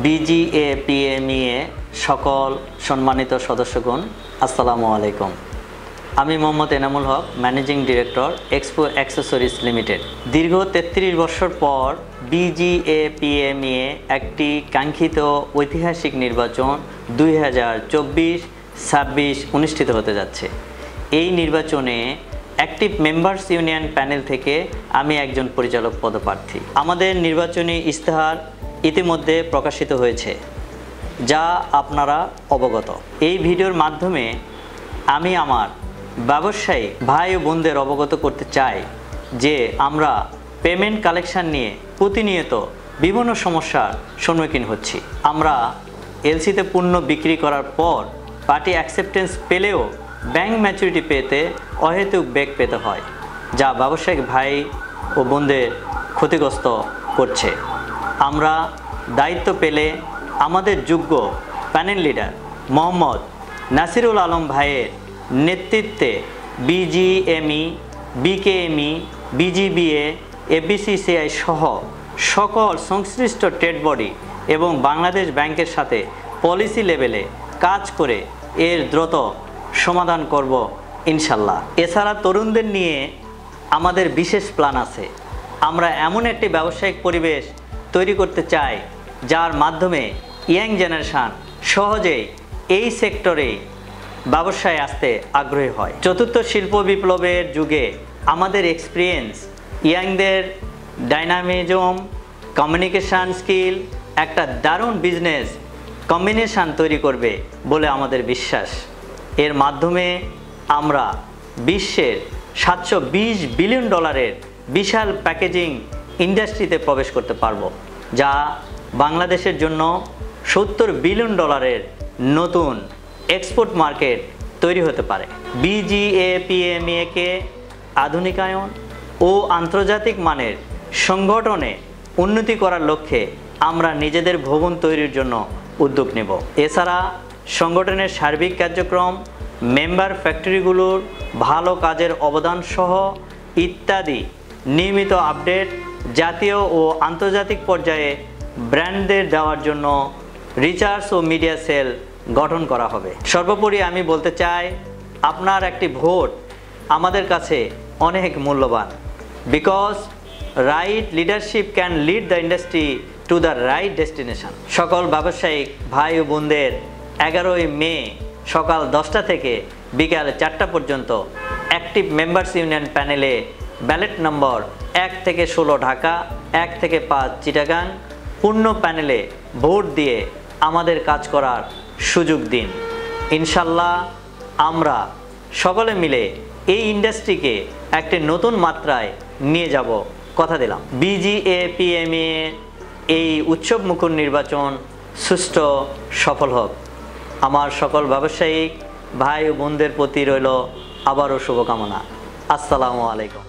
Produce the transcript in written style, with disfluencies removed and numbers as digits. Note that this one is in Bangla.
বিজিএপিএমইএ সকল সম্মানিত সদস্যগণ আসসালামু আলাইকুম। আমি Mohammad Enamul Haque, managing director Expo accessories limited. দীর্ঘ 33 বছর পর বিজিএপিএমইএ একটি কাঙ্ক্ষিত ঐতিহাসিক নির্বাচন 2024-26 অনুষ্ঠিত হতে যাচ্ছে। এই নির্বাচনে অ্যাক্টিভ মেম্বার্স ইউনিয়ন প্যানেল থেকে আমি একজন পরিচালক পদপ্রার্থী। আমাদের নির্বাচনী ইশতেহার ইতিমধ্যে প্রকাশিত হয়েছে, যা আপনারা অবগত। এই ভিডিওর মাধ্যমে আমি আমার ব্যবসায়ী ভাই ও বোনদের অবগত করতে চাই যে আমরা পেমেন্ট কালেকশন নিয়ে প্রতিনিয়ত বিভিন্ন সমস্যার সম্মুখীন হচ্ছি। আমরা এলসিতে পণ্য বিক্রি করার পর পার্টি অ্যাকসেপ্টেন্স পেলেও ব্যাংক ম্যাচুরিটি পেতে অহেতুক বেগ পেতে হয়, যা ব্যবসায়িক ভাই ও বোনদের ক্ষতিগ্রস্ত করছে। আমরা দায়িত্ব পেলে আমাদের যোগ্য প্যানেল লিডার মোহাম্মদ নাসিরুল আলম ভাইয়ের নেতৃত্বে বিজিএমই, বিকেএমই, বিজিবিএ, এফবিসিসিআই সহ সকল সংশ্লিষ্ট ট্রেড বডি এবং বাংলাদেশ ব্যাংকের সাথে পলিসি লেভেলে কাজ করে এর দ্রুত সমাধান করব ইনশাল্লাহ। এছাড়া তরুণদের নিয়ে আমাদের বিশেষ প্ল্যান আছে। আমরা এমন একটি ব্যবসায়িক পরিবেশ তৈরি করতে চাই যার মাধ্যমে ইয়াং জেনারেশন সহজেই এই সেক্টরে ব্যবসায় আসতে আগ্রহী হয়। চতুর্থ শিল্প বিপ্লবের যুগে আমাদের এক্সপিরিয়েন্স ইয়াংদের ডাইনামিজম, কমিউনিকেশান স্কিল একটা দারুণ বিজনেস কম্বিনেশান তৈরি করবে বলে আমাদের বিশ্বাস। এর মাধ্যমে আমরা বিশ্বের $720 বিলিয়ন বিশাল প্যাকেজিং ইন্ডাস্ট্রিতে প্রবেশ করতে পারব, যা বাংলাদেশের জন্য $70 বিলিয়ন নতুন এক্সপোর্ট মার্কেট তৈরি হতে পারে। বিজিএপিএমইএকে আধুনিকায়ন ও আন্তর্জাতিক মানের সংগঠনে উন্নতি করার লক্ষ্যে আমরা নিজেদের ভবন তৈরির জন্য উদ্যোগ নেব। এছাড়া সংগঠনের সার্বিক কার্যক্রম, মেম্বার ফ্যাক্টরিগুলোর ভালো কাজের অবদান সহ ইত্যাদি নিয়মিত আপডেট জাতীয় ও আন্তর্জাতিক পর্যায়ে ব্র্যান্ডদের দেওয়ার জন্য রিসার্চ ও মিডিয়া সেল গঠন করা হবে। সর্বোপরি আমি বলতে চাই, আপনার একটি ভোট আমাদের কাছে অনেক মূল্যবান। Because right leadership can lead the industry to the right destination. সকল ব্যবসায়িক ভাই ও বোনদের 11ই মে সকাল 10টা থেকে বিকাল 4টা পর্যন্ত অ্যাক্টিভ মেম্বার্স ইউনিয়ন প্যানেলে ব্যালট নম্বর 1 থেকে 16 ঢাকা, 1 থেকে 5 চিটাগাং পূর্ণ প্যানেলে ভোট দিয়ে আমাদের কাজ করার সুযোগ দিন। ইনশাল্লাহ আমরা সকলে মিলে এই ইন্ডাস্ট্রিকে একটি নতুন মাত্রায় নিয়ে যাব, কথা দিলাম। বিজিএপিএমইএ এই উৎসবমুখর নির্বাচন সুষ্ঠু সফল হোক। আমার সকল ব্যবসায়িক ভাই ও বোনদের প্রতি রইল আবারও শুভকামনা। আসসালামু আলাইকুম।